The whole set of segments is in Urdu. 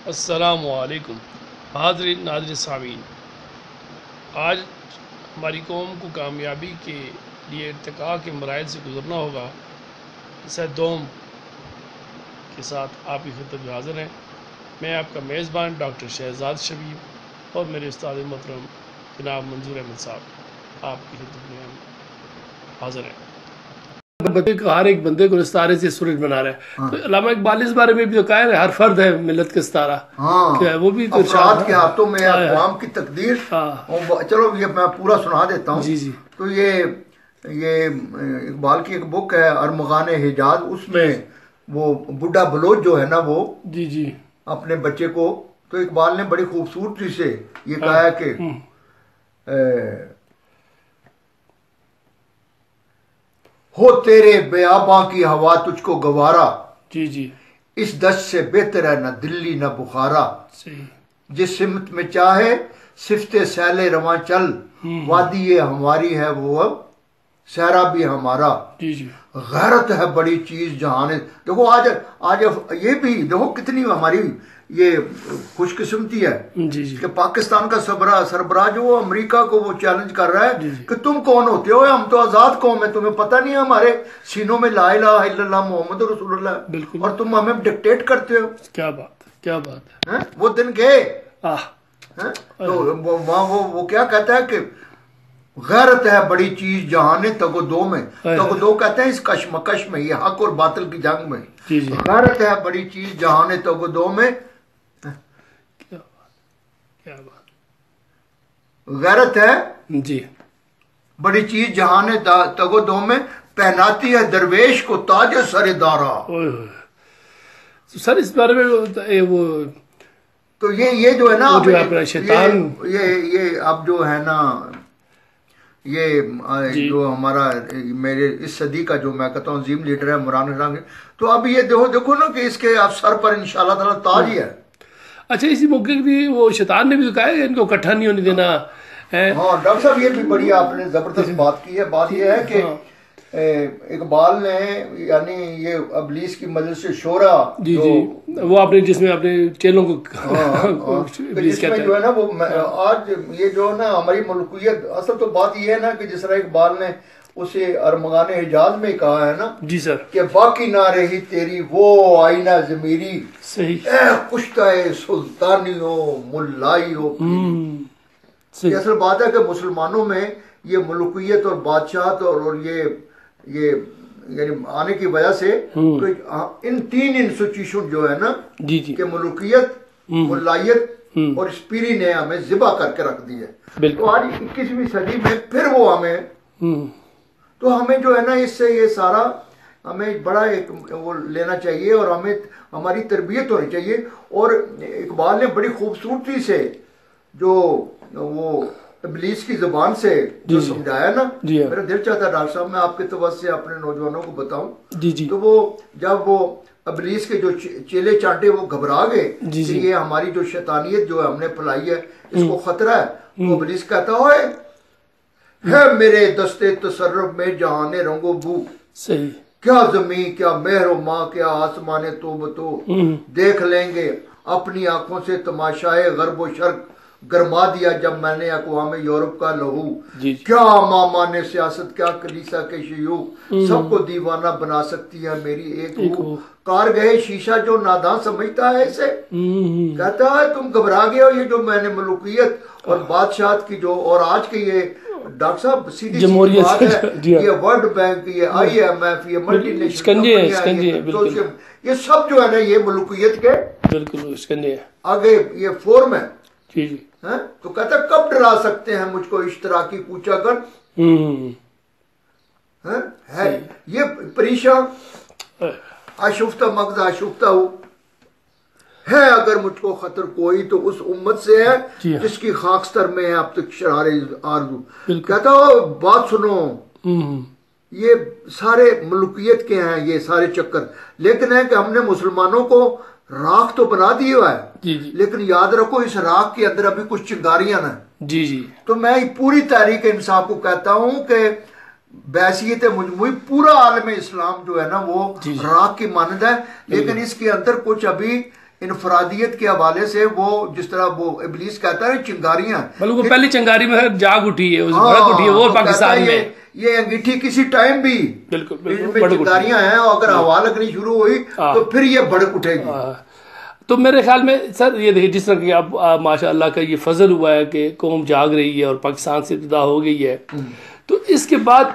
السلام علیکم حاضرین ناظرین سامعین، آج ہماری قوم کو کامیابی کے لیے ارتقاء کے مراحل سے گزرنا ہوگا۔ حصہ دوم کے ساتھ آپ کی خدمت میں حاضر ہیں۔ میں آپ کا میزبان ڈاکٹر شہزاد شبیب اور میرے استاد محترم جناب منظور احمد صاحب آپ کی خدمت میں حاضر ہیں۔ ہر ایک بندے کو ستارے سے سورج بنا رہا ہے، تو علامہ اقبال اس بارے میں بھی تو کہا ہے ہر فرد ہے ملت کا ستارہ۔ وہ بھی تو افراد کے ہاتھوں میں اقوام کی تقدیر۔ چلو یہ میں پورا سنا دیتا ہوں۔ جی تو یہ اقبال کی ایک بک ہے ارمغان حجاز، اس میں وہ بڈھا بلوچ جو ہے نا وہ جی اپنے بچے کو، تو اقبال نے بڑی خوبصورتی سے یہ کہا ہے کہ ہو تیرے بیاباں کی ہوا تجھ کو گوارا، جی اس دشت سے بہتر ہے نہ دلی نہ بخارا، جس سمت میں چاہے صفت سیل رواں چل، وادی یہ ہماری ہے وہ اب صحرا بھی ہمارا، غیرت ہے بڑی چیز جہان۔ دیکھو آج یہ بھی دیکھو کتنی ہماری یہ خوش قسمتی ہے کہ پاکستان کا سربراہ جو وہ امریکہ کو وہ چیلنج کر رہا ہے کہ تم کون ہوتے ہو، ہم تو آزاد قوم ہے، تمہیں پتہ نہیں ہے ہمارے سینوں میں لا الہ الا اللہ محمد رسول اللہ، اور تم ہمیں ڈکٹیٹ کرتے ہو۔ کیا بات ہے۔ وہ دن گئے تو وہ کیا کہتا ہے کہ غیرت ہے بڑی چیز جہان تگ و دو میں، تگ و دو کہتے ہیں اس کشمکش میں، یہ حق اور باطل کی جنگ میں، غیرت ہے بڑی چیز جہان تگ و دو میں، غیرت ہے جی بڑی چیز جہان تگ و دو میں، پہناتی ہے درویش کو تاج سر دارا۔ سر اس بارے میں وہ تو یہ جو ہے نا شیطان، یہ اب جو ہے نا یہ جو ہمارا میرے اس صدی کا جو میں کہتا ہوں عظیم لیڈر ہے عمران خان، تو اب یہ دیکھو نا کہ اس کے افسر پر انشاءاللہ تعالی تاج ہی ہے۔ اچھا اسی موقع بھی وہ شیطان نے بھی کہا ہے ان کو اکٹھا نہیں ہونے دینا۔ ہاں ڈاکٹر صاحب یہ بھی بڑی آپ نے زبردست بات کی ہے۔ بات یہ ہے کہ اقبال نے یعنی یہ ابلیس کی مجلس شورا، وہ آپ نے جس میں اپنے چیلوں کو جس میں جو ہے نا وہ آج یہ جو نا ہماری ملکیت، اصل تو بات یہ ہے نا کہ جس طرح اقبال نے اسے ارمغان حجاز میں کہا ہے نا جی سر کہ باقی نہ رہی تیری وہ آئینہ ضمیری، صحیح اے کشتہ سلطانیوں ملائیوں۔ اصل بات ہے کہ مسلمانوں میں یہ ملکیت اور بادشاہت اور یہ یعنی آنے کی وجہ سے ان تین انسٹیٹیوشن جو ہے نا کہ ملکیت، ملائیت اور اسپیری نے ہمیں ذبح کر کے رکھ دی ہے۔ تو آج 21ویں صدی میں پھر وہ تو ہمیں جو ہے نا اس سے یہ سارا ہمیں بڑا ایک وہ لینا چاہیے اور ہمیں ہماری تربیت ہونی چاہیے۔ اور اقبال نے بڑی خوبصورتی سے جو وہ ابلیس کی زبان سے جو سمجھایا نا، میرا دل چاہتا ہے ڈاکٹر صاحب میں آپ کے توسط سے اپنے نوجوانوں کو بتاؤں۔ تو وہ جب وہ ابلیس کے جو چیلے چانٹے وہ گھبرا گئے کہ یہ ہماری جو شیطانیت جو ہم نے پھیلائی ہے اس کو خطرہ ہے، تو ابلیس کہتا ہے میرے دستے تصرف میں جہان رنگ و بو، کیا زمین کیا مہر و ماں کیا آسمان تو بتو، دیکھ لیں گے اپنی آنکھوں سے تماشائے غرب و شرق، گرما دیا جب میں نے اقوام یورپ کا لہو، کیا مامان سیاست کیا کلیسا کے شیوخ، سب کو دیوانہ بنا سکتی ہے میری ایک ہو، کار گئے شیشہ جو ناداں سمجھتا ہے اسے، کہتا ہے تم گھبرا گئے ہو، یہ جو میں نے ملوکیت اور بادشاہت کی جو، اور آج کے یہ ڈاکٹر صاحب سیدھی سی بات ہے، یہ ورلڈ بینک، یہ آئی ایم ایف، یہ ملٹی نیشنل، یہ سب جو ہے نا یہ ملوکیت کے بالکل آگے یہ فورم ہے۔ تو کہتا کب ڈرا سکتے ہیں مجھ کو اشتراکی کوچا کر، یہ پریشان آشفتہ مغز آشفتہ ہو ہے، اگر مجھ کو خطر کوئی تو اس امت سے ہے جس کی خاکستر میں ہے اب تک شرار آرزو۔ کہتا ہو بات سنو، یہ سارے ملکیت کے ہیں یہ سارے چکر، لیکن ہے کہ ہم نے مسلمانوں کو راکھ تو بنا دی ہوا ہے، لیکن یاد رکھو اس راکھ کے اندر ابھی کچھ چنگاریاں ہیں۔ تو میں پوری تحریک انصاف کو کہتا ہوں کہ بحثیت مجموعی پورا عالم اسلام جو ہے نا وہ راکھ کی مانند ہے، لیکن اس کے اندر کچھ ابھی انفرادیت کے حوالے سے وہ جس طرح وہ ابلیس کہتا ہے چنگاریاں، بلکہ وہ پہلی چنگاری میں جاگ اٹھی ہے، بھڑک اٹھی ہے وہ پاکستان میں، یہ انگیٹھی کسی ٹائم بھی بالکل چنگاریاں ہیں، اور اگر ہوا لگنی شروع ہوئی تو پھر یہ بھڑک اٹھے گی۔ تو میرے خیال میں سر یہ دیکھیں، جس طرح کہ اب ماشاء اللہ کا یہ فضل ہوا ہے کہ قوم جاگ رہی ہے اور پاکستان سے ابتدا ہو گئی ہے، تو اس کے بعد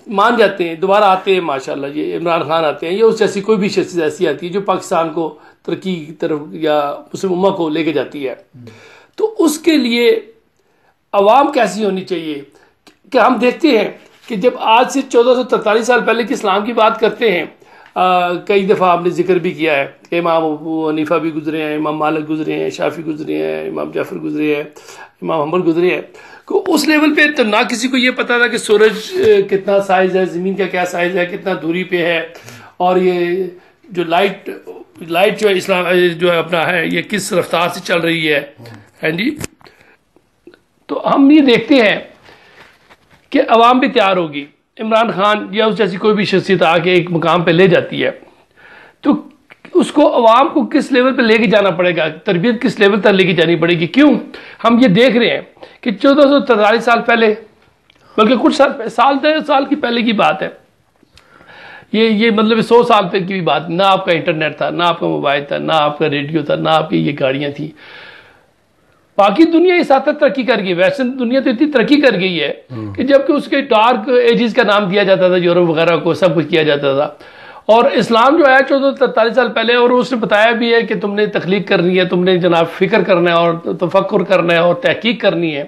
مان جاتے ہیں، دوبارہ آتے ہیں ماشاءاللہ، یہ عمران خان آتے ہیں یا اس جیسی کوئی بھی شخصیت ایسی آتی ہے جو پاکستان کو ترقی کی طرف یا مسلم امہ کو لے کے جاتی ہے، تو اس کے لیے عوام کیسی ہونی چاہیے؟ کہ ہم دیکھتے ہیں کہ جب آج سے 1443 سال پہلے کے اسلام کی بات کرتے ہیں، کئی دفعہ ہم نے ذکر بھی کیا ہے کہ امام ابو حنیفہ بھی گزرے ہیں، امام مالک گزرے ہیں، شافعی گزرے ہیں، امام جعفر گزرے ہیں، امام حنبل گزرے ہیں، کہ اس لیول پہ تو نہ کسی کو یہ پتا تھا کہ سورج کتنا سائز ہے، زمین کا کیا سائز ہے، کتنا دوری پہ ہے، اور یہ جو لائٹ جو ہے اسلام جو ہے اپنا ہے یہ کس رفتار سے چل رہی ہے، ہاں جی۔ تو ہم یہ دیکھتے ہیں کہ عوام بھی تیار ہوگی، عمران خان یا اس جیسی کوئی بھی شخصیت آ کے ایک مقام پہ لے جاتی ہے، تو اس کو عوام کو کس لیول پہ لے کے جانا پڑے گا، تربیت کس لیول تک لے کے جانی پڑے گی۔ کیوں ہم یہ دیکھ رہے ہیں کہ 1443 سال پہلے، بلکہ کچھ سال کی پہلے کی بات ہے، یہ مطلب 100 سال پہ کی بھی بات، نہ آپ کا انٹرنیٹ تھا، نہ آپ کا موبائل تھا، نہ آپ کا ریڈیو تھا، نہ آپ کی یہ گاڑیاں تھیں۔ باقی دنیا اس حد تک ترقی کر گئی، ویسٹرن دنیا تو اتنی ترقی کر گئی ہے کہ جبکہ اس کے ڈارک ایجز کا نام دیا جاتا تھا، یورپ وغیرہ کو سب کچھ کیا جاتا تھا، اور اسلام جو ہے 1443 سال پہلے، اور اس نے بتایا بھی ہے کہ تم نے تخلیق کرنی ہے، تم نے جناب فکر کرنا ہے اور تفکر کرنا ہے اور تحقیق کرنی ہے۔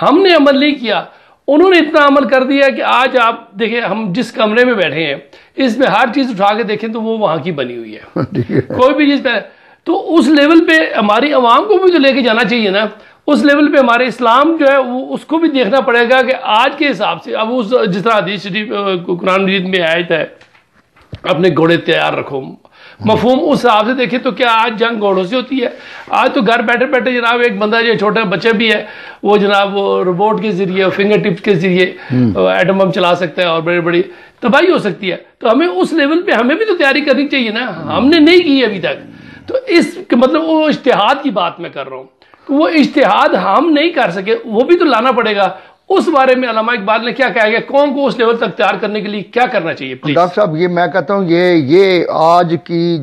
ہم نے عمل نہیں کیا، انہوں نے اتنا عمل کر دیا کہ آج آپ دیکھیں ہم جس کمرے میں بیٹھے ہیں اس میں ہر چیز اٹھا کے دیکھیں تو وہ وہاں کی بنی ہوئی ہے، کوئی بھی چیز پہ۔ تو اس لیول پہ ہماری عوام کو بھی تو لے کے جانا چاہیے نا، اس لیول پہ ہمارے اسلام جو ہے وہ اس کو بھی دیکھنا پڑے گا کہ آج کے حساب سے اب اس جس طرح حدیث شریف قرآن مجید میں آیت ہے اپنے گھوڑے تیار رکھو، مفہوم اس حساب سے دیکھیں تو کیا آج جنگ گھوڑوں سے ہوتی ہے؟ آج تو گھر بیٹھے بیٹھے جناب ایک بندہ جو چھوٹا بچہ بھی ہے وہ جناب وہ روبوٹ کے ذریعے فنگر ٹپس کے ذریعے ایٹم بم چلا سکتا ہے اور بڑی بڑی تباہی ہو سکتی ہے۔ تو ہمیں اس لیول پہ ہمیں بھی تو تیاری کرنی چاہیے نا، ہم نے نہیں کی ابھی تک۔ تو اس مطلب وہ اجتہاد کی بات میں کر رہا ہوں، وہ اجتہاد ہم نہیں کر سکے، وہ بھی تو لانا پڑے گا۔ اس بارے میں علامہ اقبال نے کیا کہا کہ قوم کو اس لیول تک تیار کرنے کے لیے کیا کرنا چاہیے؟ ڈاکٹر صاحب یہ میں کہتا ہوں یہ آج کی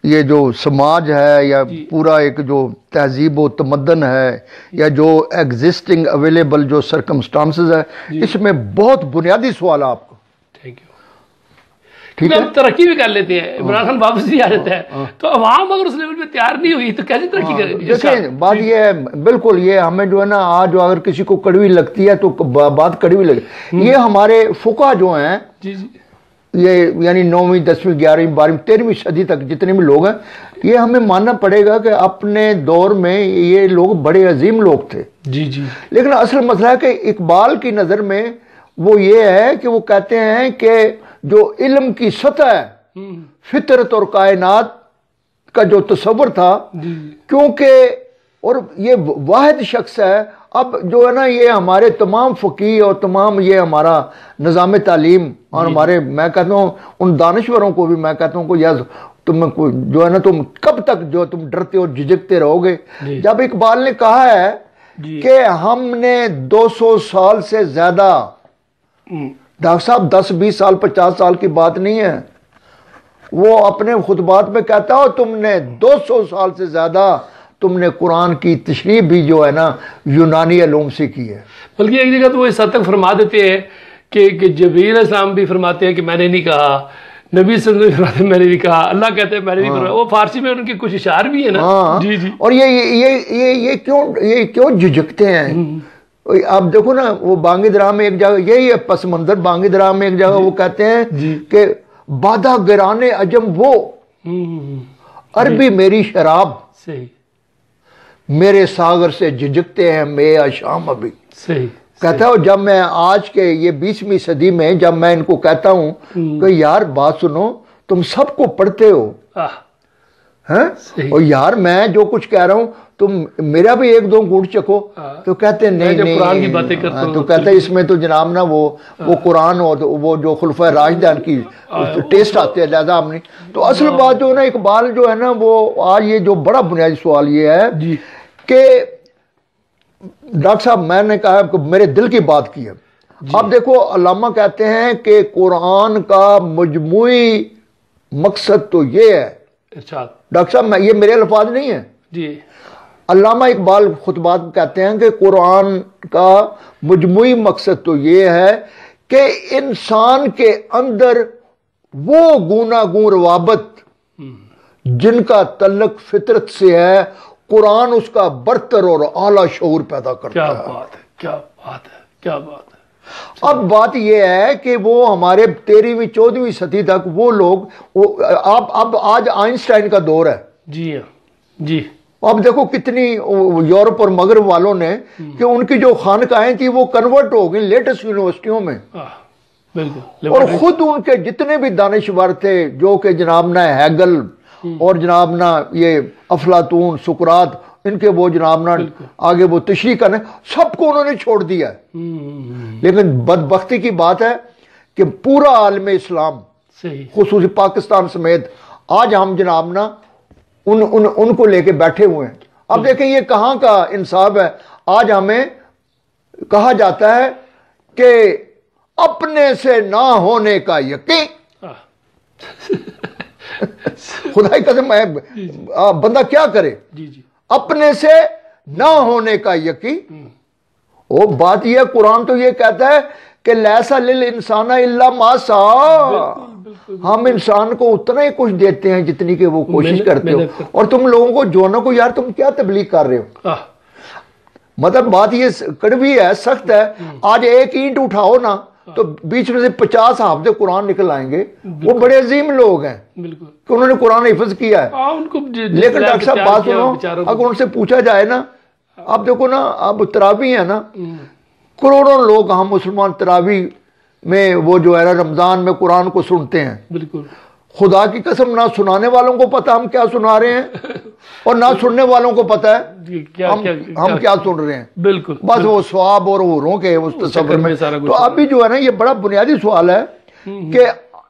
یہ جو سماج ہے یا پورا ایک جو تہذیب و تمدن ہے یا جو ایگزسٹنگ اویلیبل جو سرکمسٹانسز ہے، اس میں بہت بنیادی سوال ہے آپ کو۔ ہم ترقی بھی کر لیتے ہیں، عمران خان واپس بھی آ جاتا ہے، تو عوام اگر اس لیول پہ تیار نہیں ہوئی تو کیسے ترقی کرے گی؟ دیکھیں بات یہ ہے، بالکل یہ ہمیں جو ہے نا آج اگر کسی کو کڑوی لگتی ہے تو بات کڑوی لگے۔ یہ ہمارے فقہ جو ہیں یہ یعنی 9ویں 10ویں 11ویں 12ویں 13ویں صدی تک جتنے بھی لوگ ہیں، یہ ہمیں ماننا پڑے گا کہ اپنے دور میں یہ لوگ بڑے عظیم لوگ تھے۔ لیکن اصل مسئلہ ہے کہ اقبال کی نظر میں وہ یہ ہے کہ وہ کہتے ہیں کہ جو علم کی سطح ہے، فطرت اور کائنات کا جو تصور تھا، کیونکہ اور یہ واحد شخص ہے، اب جو ہے نا یہ ہمارے تمام فقیہ اور تمام یہ ہمارا نظام تعلیم اور ہمارے میں کہتا ہوں ان دانشوروں کو بھی میں کہتا ہوں کہ یس تم جو ہے نا تم کب تک جو تم ڈرتے اور جھجکتے رہو گے؟ جب اقبال نے کہا ہے کہ ہم نے 200 سال سے زیادہ، ڈاکٹر صاحب 10 20 سال 50 سال کی بات نہیں ہے، وہ اپنے خطبات میں کہتا ہو تم نے 200 سال سے زیادہ تم نے قرآن کی تشریح بھی جو ہے نا یونانی علوم سے کی ہے۔ بلکہ ایک جگہ تو وہ اس حد تک فرما دیتے ہیں کہ جبرائیل علیہ السلام بھی فرماتے ہیں کہ میں نے نہیں کہا، نبی صلی اللہ علیہ وسلم فرماتے ہیں میں نے نہیں کہا، اللہ کہتے ہیں میں نے نہیں فرمایا۔ وہ فارسی میں ان کے کچھ اشعار بھی ہیں نا۔ اور یہ کیوں جھجکتے ہیں؟ آپ دیکھو نا وہ بانگی درا میں ایک جگہ یہی ہے پس منظر، بانگی درا میں ایک جگہ وہ کہتے ہیں کہ بادہ گرانے عجم وہ عربی میری شراب، میرے ساغر سے جھجکتے ہیں میں شام ابھی۔ کہتا ہوں جب میں آج کے یہ 20ویں صدی میں جب میں ان کو کہتا ہوں کہ یار بات سنو، تم سب کو پڑھتے ہو، ہیں اور یار میں جو کچھ کہہ رہا ہوں تم میرا بھی ایک دو گھونٹ چکھو تو کہتے ہیں نہیں قرآن کی باتیں کرتا ہوں تو کہتے ہیں اس میں تو جناب نا وہ قرآن اور وہ جو خلفۂ راشدین کی ٹیسٹ آتے ہیں لہذا ہم نہیں. تو اصل بات جو ہے نا اقبال جو ہے نا وہ آج یہ جو بڑا بنیادی سوال یہ ہے کہ ڈاکٹر صاحب میں نے کہا کہ میرے دل کی بات کی ہے. اب دیکھو علامہ کہتے ہیں کہ قرآن کا مجموعی مقصد تو یہ ہے. ڈاکٹر صاحب یہ میرے الفاظ نہیں ہیں جی. علامہ اقبال خطبات کہتے ہیں کہ قرآن کا مجموعی مقصد تو یہ ہے کہ انسان کے اندر وہ گوناگون روابط جن کا تعلق فطرت سے ہے قرآن اس کا برتر اور اعلیٰ شعور پیدا کرتا ہے. کیا بات ہے، کیا بات ہے، کیا بات ہے. اب بات یہ ہے کہ وہ ہمارے 13ویں 14ویں صدی تک وہ لوگ اب آج آئنسٹائن کا دور ہے. جی جی. اب دیکھو کتنی یورپ اور مغرب والوں نے کہ ان کی جو خانقاہیں تھی وہ کنورٹ ہو گئی لیٹسٹ یونیورسٹیوں میں. بالکل. اور خود ان کے جتنے بھی دانشور تھے جو کہ جناب نا ہیگل اور جناب نا یہ افلاطون سقراط ان کے وہ جناب نا آگے وہ تشریح کرنے سب کو انہوں نے چھوڑ دیا ہے. لیکن بدبختی کی بات ہے کہ پورا عالم اسلام خصوصی پاکستان سمیت آج ہم جناب نا ان کو لے کے بیٹھے ہوئے ہیں. اب دیکھیں یہ کہاں کا انصاف ہے. آج ہمیں کہا جاتا ہے کہ اپنے سے نہ ہونے کا یقین. خدا کی قسم بندہ کیا کرے. اپنے سے نہ ہونے کا یقین. وہ بات یہ قرآن تو یہ کہتا ہے کہ لیسا للانسان الا ما سعی. ہم انسان کو اتنا ہی کچھ دیتے ہیں جتنی کہ وہ کوشش کرتے ہو اور تم لوگوں کو جوانوں کو یار تم کیا تبلیغ کر رہے ہو. مطلب بات یہ کڑوی ہے سخت ہے. آج ایک اینٹ اٹھاؤ نا تو بیچ میں سے 50 حافظ قرآن نکل آئیں گے. وہ بڑے عظیم لوگ ہیں کہ انہوں نے قرآن حفظ کیا ہے. لیکن ڈاکٹر صاحب بات سنو اگر ان سے پوچھا جائے نا اب دیکھو نا اب تراویح ہے نا کروڑوں لوگ ہم مسلمان تراویح میں وہ جو ہے رمضان میں قرآن کو سنتے ہیں. بالکل. خدا کی قسم نہ سنانے والوں کو پتا ہم کیا سنا رہے ہیں اور نہ سننے والوں کو پتا ہے ہم کیا سن رہے ہیں. بالکل. بس وہ ثواب اور حوروں کے اس تصور میں. تو ابھی جو ہے نا یہ بڑا بنیادی سوال ہے کہ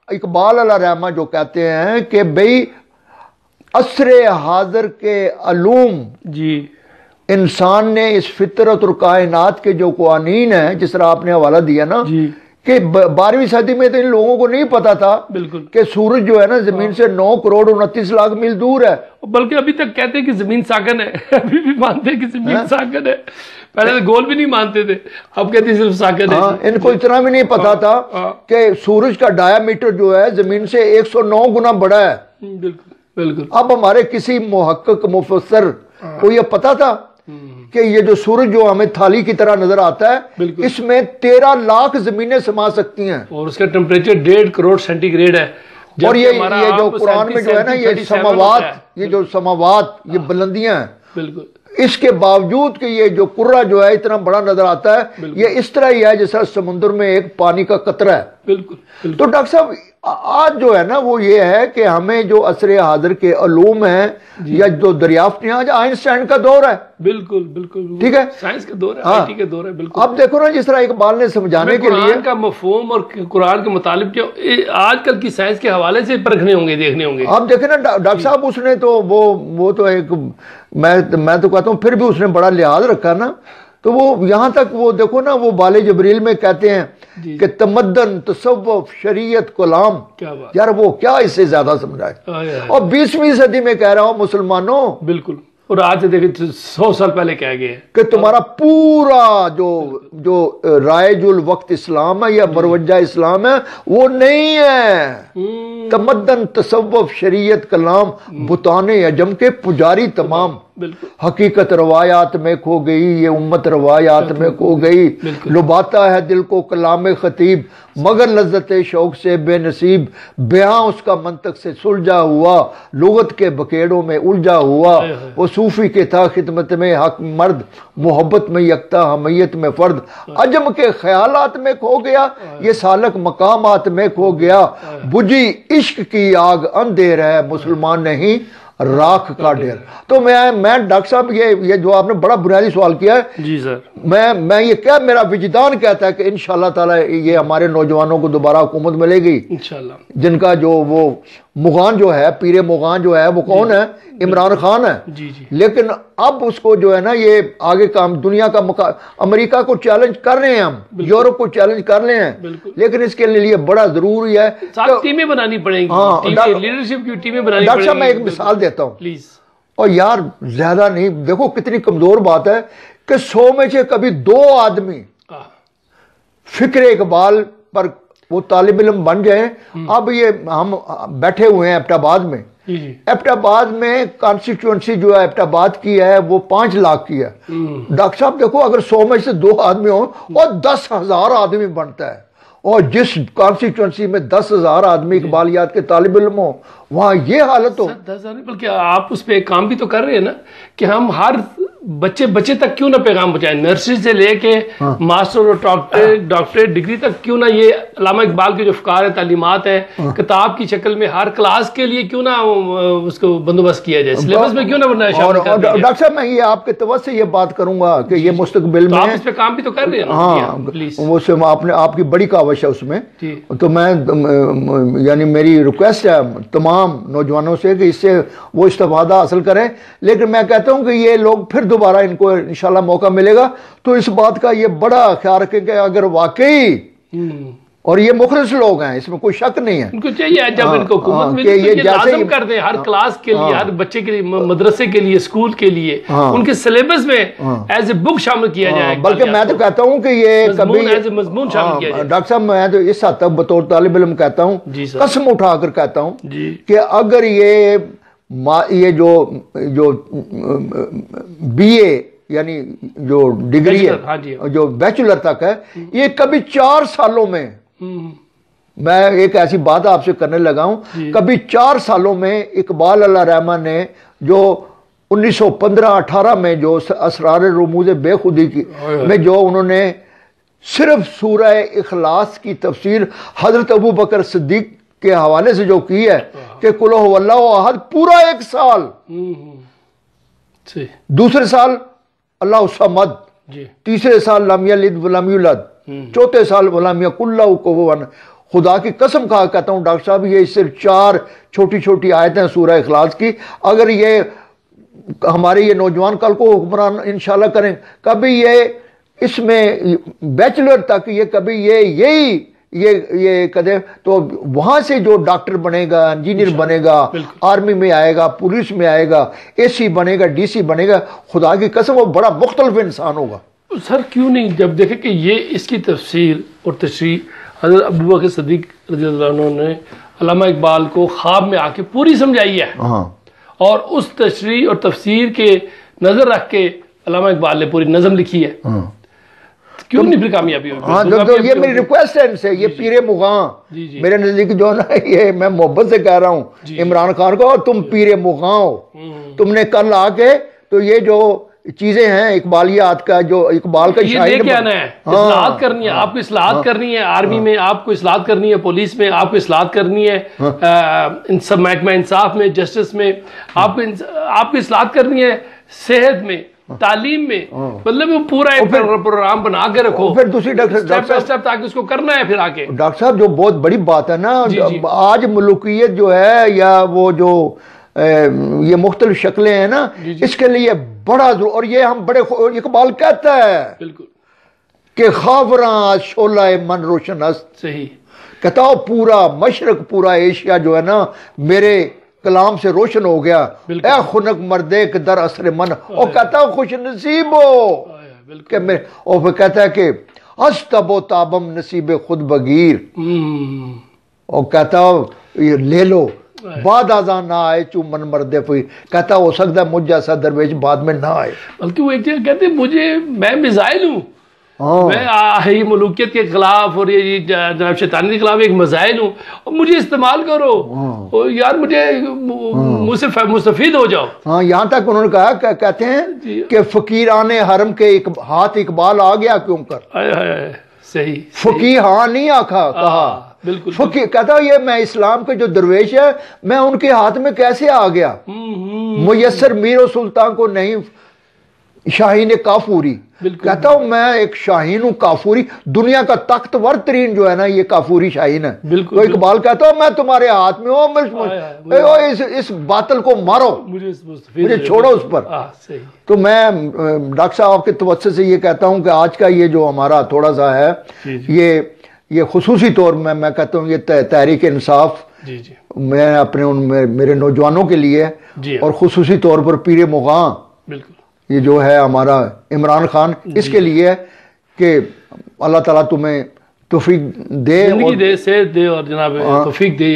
اقبال علیہ رحمہ جو کہتے ہیں کہ بھئی عصر حاضر کے علوم جی انسان نے اس فطرت اور کائنات کے جو قوانین ہیں جس طرح آپ نے حوالہ دیا نا کہ 12ویں صدی میں تو ان لوگوں کو نہیں پتا تھا کہ سورج جو ہے نا زمین سے 9 کروڑ 29 لاکھ میل دور ہے. بلکہ ابھی تک کہتے ہیں کہ زمین ساکن ہے. ابھی بھی مانتے ہیں کہ زمین ساکن ہے. پہلے تو گول بھی نہیں مانتے تھے اب کہتے ہیں صرف ساکن ہے. ان کو اتنا بھی نہیں پتا تھا کہ سورج کا ڈایا میٹر جو ہے زمین سے 109 گنا بڑا ہے. بالکل بالکل. اب ہمارے کسی محقق مفسر کو یہ پتا تھا کہ یہ جو سورج جو ہمیں تھالی کی طرح نظر آتا ہے اس میں 13 لاکھ زمینیں سما سکتی ہیں اور اس کا ٹیمپریچر 1.5 کروڑ سینٹی گریڈ ہے. اور یہ جو قرآن میں جو ہے نا یہ سماوات یہ جو سماوات یہ بلندیاں ہیں بالکل اس کے باوجود کہ یہ جو قرہ جو ہے اتنا بڑا نظر آتا ہے یہ اس طرح ہی ہے جیسا سمندر میں ایک پانی کا قطرہ ہے. بالکل. تو ڈاکٹر صاحب آج جو ہے نا وہ یہ ہے کہ ہمیں جو عصر حاضر کے علوم ہیں یا جو دریافت ہیں آج آئنسٹائن کا دور ہے. بالکل بالکل ٹھیک ہے سائنس کا دور ہے آئی ٹی کا دور ہے. بالکل. اب دیکھو نا جس طرح اقبال نے سمجھانے کے لیے قرآن کا مفہوم اور قرآن کے مطالب جو آج کل کی سائنس کے حوالے سے پرکھنے ہوں گے دیکھنے ہوں گے. اب دیکھیں نا ڈاکٹر صاحب اس نے تو وہ تو ایک میں تو کہتا ہوں پھر بھی اس نے بڑا لحاظ رکھا نا تو وہ یہاں تک وہ دیکھو نا وہ بال جبریل میں کہتے ہیں کہ تمدن تصوف شریعت کلام یار وہ کیا اس سے زیادہ سمجھائے. اور 20ویں صدی میں کہہ رہا ہوں مسلمانوں بالکل. اور آج سے دیکھیں 100 سال پہلے کہہ گئے کہ تمہارا پورا جو رائج الوقت اسلام ہے یا مروجہ اسلام ہے وہ نہیں ہے. تمدن تصوف شریعت کلام بتان عجم کے پجاری تمام حقیقت روایات میں کھو گئی یہ امت روایات میں کھو گئی. لباتا ہے دل کو کلام خطیب مگر لذت شوق سے بے نصیب بیاں اس کا منطق سے سلجھا ہوا لغت کے بکیڑوں میں الجھا ہوا. وہ صوفی کے تھا خدمت میں حق مرد محبت میں یکتا حمیت میں فرد عجم کے خیالات میں کھو گیا یہ سالک مقامات میں کھو گیا. بجھی عشق کی آگ اندھیر ہے مسلمان نہیں راکھ کا ڈھیر. تو میں ڈاکٹر صاحب یہ جو آپ نے بڑا بنیادی سوال کیا ہے جی سر, میں یہ کیا میرا وجدان کہتا ہے کہ انشاءاللہ تعالی یہ ہمارے نوجوانوں کو دوبارہ حکومت ملے گی انشاءاللہ, جن کا جو وہ مغان جو ہے, پیر مغان جو ہے وہ کون ہے؟ عمران خان ہے. جی جی, لیکن اب اس کو جو ہے نا یہ آگے کام دنیا کا امریکہ کو چیلنج کر رہے ہیں, ہم یورپ کو چیلنج کر رہے ہیں, لیکن اس کے لیے بڑا ضروری ہے ٹیمیں بنانی پڑیں گی. ہاں, لیڈرشپ کی ٹیمیں بنانی پڑیں گی. ڈاکٹر صاحب میں ایک مثال دیتا ہوں پلیز. اور یار زیادہ نہیں, دیکھو کتنی کمزور بات ہے کہ 100 میں سے کبھی 2 آدمی فکر اقبال پر وہ طالب علم بن جائیں. اب یہ ہم بیٹھے ہوئے ہیں ایبٹ آباد میں, ایبٹ آباد میں کانسٹیٹوئنسی جو ہے ایبٹ آباد کی ہے وہ 5 لاکھ کی ہے. ڈاکٹر صاحب دیکھو اگر 100 میں سے 2 آدمی ہوں اور 10,000 آدمی بنتا ہے, اور جس کانسٹیٹوئنسی میں 10,000 آدمی اقبالیات کے طالب علم ہوں وہاں یہ حالت ہو. بلکہ آپ اس پہ ایک کام بھی تو کر رہے ہیں نا کہ ہم ہر بچے تک کیوں نہ پیغام پہنچائیں, نرسری سے لے کے ماسٹر اور ڈاکٹریٹ ڈگری تک کیوں نہ یہ علامہ اقبال کے جو افکار ہیں, تعلیمات ہیں, کتاب کی شکل میں ہر کلاس کے لیے کیوں نہ اس کو بندوبست کیا جائے, سلیبس میں کیوں نہ بننا ہے. ڈاکٹر صاحب میں یہ آپ کے توجہ سے یہ بات کروں گا کہ یہ مستقبل میں آپ اس پہ کام بھی تو کر رہے ہیں. ہاں, آپ کی بڑی کاوش ہے اس میں, تو میں یعنی میری ریکویسٹ ہے تمام نوجوانوں سے کہ اس سے وہ استفادہ حاصل کریں. لیکن میں کہتا ہوں کہ یہ لوگ پھر دوبارہ ان کو انشاءاللہ موقع ملے گا تو اس بات کا یہ بڑا خیال رکھیں کہ اگر واقعی, اور یہ مخلص لوگ ہیں, اس میں کوئی شک نہیں ہے, ان کو چاہیے جب ان کو حکومت میں یہ لازم کر دیں ہر کلاس کے لیے, ہر بچے کے لیے, مدرسے کے لیے, اسکول کے لیے ان کے سلیبس میں ایز اے بک شامل کیا جائے. بلکہ میں تو کہتا ہوں کہ یہ کبھی مضمون شامل کیا جائے. ڈاکٹر صاحب میں تو اس حد تک بطور طالب علم کہتا ہوں, قسم اٹھا کر کہتا ہوں کہ اگر یہ جو بی اے یعنی جو ڈگری ہے جو بیچلر تک ہے, یہ کبھی 4 سالوں میں, میں ایک ایسی بات آپ سے کرنے لگا ہوں, کبھی 4 سالوں میں اقبال علیہ رحمٰن نے جو 1915-18 میں جو اسرار رموز بے خودی کی میں جو انہوں نے صرف سورہ اخلاص کی تفسیر حضرت ابو بکر صدیق کے حوالے سے جو کی ہے کہ قل هو اللہ احد پورا 1 سال, دوسرے سال اللہ الصمد, تیسرے سال لم یلد ولم یولد, چوتھے سال ولم یکن لہ کفوا احد. خدا کی قسم کہتا ہوں ڈاکٹر صاحب یہ صرف 4 چھوٹی چھوٹی آیتیں سورہ اخلاص کی, اگر یہ ہمارے یہ نوجوان کل کو حکمران انشاءاللہ کریں, کبھی یہ اس میں بیچلر تک یہ کبھی یہ کدے تو وہاں سے جو ڈاکٹر بنے گا, انجینئر بنے گا, آرمی میں آئے گا, پولیس میں آئے گا, اے سی بنے گا, ڈی سی بنے گا, خدا کی قسم وہ بڑا مختلف انسان ہوگا. سر کیوں نہیں, جب دیکھیں کہ یہ اس کی تفسیر اور تشریح حضرت ابو بکر صدیق رضی اللہ عنہ نے علامہ اقبال کو خواب میں آ کے پوری سمجھائی ہے, اور اس تشریح اور تفسیر کے نظر رکھ کے علامہ اقبال نے پوری نظم لکھی ہے. کیوں نہیں پھر کامیابی ہوگی؟ یہ میری ریکویسٹ ہے ان سے, یہ پیر مغاں میرے نزدیک جو نا, یہ میں محبت سے کہہ رہا ہوں عمران خان کو, تم پیر مغاں ہو, تم نے کل آ کے تو یہ جو چیزیں ہیں اقبالیات کا, جو اقبال کا شاعر لے کے آنا ہے, اصلاحات کرنی ہے, آپ کو اصلاحات کرنی ہے, آرمی میں آپ کو اصلاحات کرنی ہے, پولیس میں آپ کو اصلاحات کرنی ہے, محکمہ انصاف میں, جسٹس میں آپ کو اصلاحات کرنی ہے, صحت میں, تعلیم میں, مطلب وہ پورا ایک پروگرام بنا کے رکھو, پھر دوسری اسٹیپ تاکہ اس کو کرنا ہے. پھر آگے ڈاکٹر صاحب جو بہت بڑی بات ہے نا, آج ملوکیت جو ہے یا وہ جو یہ مختلف شکلیں ہیں نا, اس کے لیے بڑا اور یہ ہم بڑے اقبال کہتا ہے بالکل کہ خاوراں شعلہ من روشن است, صحیح کہتا ہو پورا مشرق, پورا ایشیا جو ہے نا میرے کلام سے روشن ہو گیا, اے خنک مردے کہ در اثر من, اور کہتا ہوں خوش نصیب ہو کہ میں, اور پھر کہتا ہے کہ استب و تابم نصیب خود بگیر, اور کہتا ہوں یہ لے لو بعد آزان نہ آئے چو من مردے فقیر, کہتا ہو سکتا ہے مجھ جیسا درویش بعد میں نہ آئے. بلکہ وہ ایک چیز کہتے ہیں میں میزائل ہوں, میں یہ ملوکیت کے خلاف اور یہ جناب شیطانی کے خلاف ایک میزائل ہوں, اور مجھے استعمال کرو, اور یار مجھے مجھ سے مستفید ہو جاؤ. ہاں, یہاں تک انہوں نے کہا, کہتے ہیں کہ فقیران حرم کے ہاتھ اقبال آ گیا کیوں کر, صحیح فقیہ ہاں نہیں آکھا کہا, بالکل کہتا ہوں یہ میں اسلام کے جو درویش ہے میں ان کے ہاتھ میں کیسے آ گیا؟ میسر میر و سلطان کو نہیں شاہین کافوری، کہتا ہوں میں ایک شاہین ہوں کافوری، دنیا کا طاقتور ترین جو ہے نا یہ کافوری شاہین ہے۔ تو اقبال کہتا ہوں میں تمہارے ہاتھ میں ہوں، اس باطل کو مارو، مجھے چھوڑو اس پر۔ تو میں ڈاکٹر صاحب کے توسط سے یہ کہتا ہوں کہ آج کا یہ جو ہمارا تھوڑا سا ہے یہ خصوصی طور میں کہتا ہوں یہ تحریک انصاف میں اپنے میرے نوجوانوں کے لیے اور خصوصی طور پر پیر مغاں یہ جو ہے ہمارا عمران خان، اس کے لیے کہ اللہ تعالیٰ تمہیں توفیق دے، زندگی دے، صحت دے اور جناب توفیق دے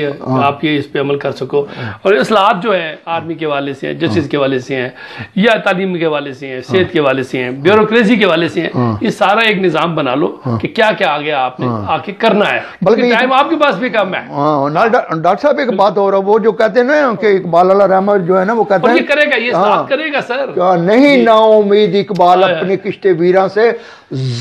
آپ یہ اس پہ عمل کر سکو۔ اور اصلاحات جو ہے آرمی کے حوالے سے ہیں، جسٹس کے حوالے سے ہیں، یا تعلیم کے حوالے سے ہیں، صحت کے حوالے سے ہیں، بیوروکریسی کے حوالے سے ہیں، یہ سارا ایک نظام بنا لو کہ کیا کیا آگے آپ نے آ کے کرنا ہے، بلکہ ٹائم آپ کے پاس بھی کم ہے۔ ڈاکٹر صاحب ایک بات ہو رہا ہے، وہ جو کہتے ہیں نا کہ اقبال اللہ رحمت جو ہے نا وہ کہتے ہیں یہ کرے گا، یہ اصلاحات کرے گا سر، نہیں نا امید اقبال اپنے کشتے ویراں سے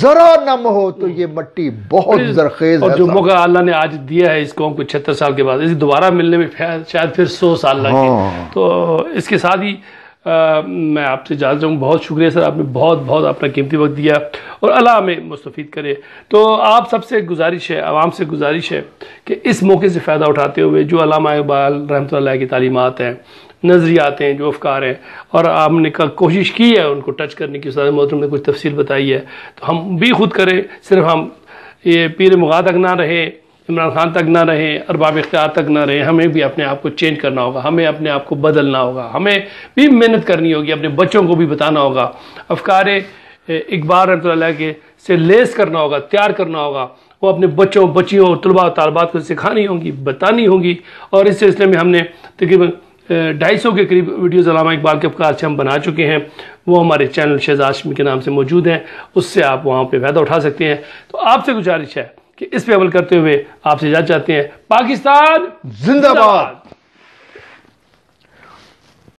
ذرا نم ہو تو یہ مٹی بہت زرخیز ہے۔ اور جو موقع اللہ نے آج دیا ہے اس قوم کو 76 سال کے بعد، اسے دوبارہ ملنے میں شاید پھر 100 سال لگے، تو اس کے ساتھ ہی میں آپ سے اجازت چاہوں، بہت شکریہ سر، آپ نے بہت بہت اپنا قیمتی وقت دیا اور اللہ ہمیں مستفید کرے۔ تو آپ سب سے گزارش ہے، عوام سے گزارش ہے کہ اس موقع سے فائدہ اٹھاتے ہوئے جو علامہ اقبال رحمۃ اللہ کی تعلیمات ہیں، نظریات ہیں، جو افکار ہیں، اور آپ نے کوشش کی ہے ان کو ٹچ کرنے کی، استاد محترم نے کچھ تفصیل بتائی ہے، تو ہم بھی خود کریں، صرف ہم یہ پیر مغاں تک نہ رہے، عمران خان تک نہ رہے، ارباب اختیار تک نہ رہے، ہمیں بھی اپنے آپ کو چینج کرنا ہوگا، ہمیں اپنے آپ کو بدلنا ہوگا، ہمیں بھی محنت کرنی ہوگی، اپنے بچوں کو بھی بتانا ہوگا، افکار اقبال رحمۃ اللہ کے سے لیس کرنا ہوگا، تیار کرنا ہوگا، وہ اپنے بچوں، بچیوں، طلباء و طالبات کو سکھانی ہوں گی، بتانی ہوں گی۔ اور اس سلسلے میں ہم نے تقریباً 250 کے قریب ویڈیوز علامہ اقبال کے افکار سے ہم بنا چکے ہیں، وہ ہمارے چینل شہزاد ہاشمی کے نام سے موجود ہیں، اس سے آپ وہاں پہ فائدہ اٹھا سکتے ہیں۔ تو آپ سے گزارش ہے کہ اس پہ عمل کرتے ہوئے آپ سے اجازت چاہتے ہیں۔ پاکستان زندہ باد۔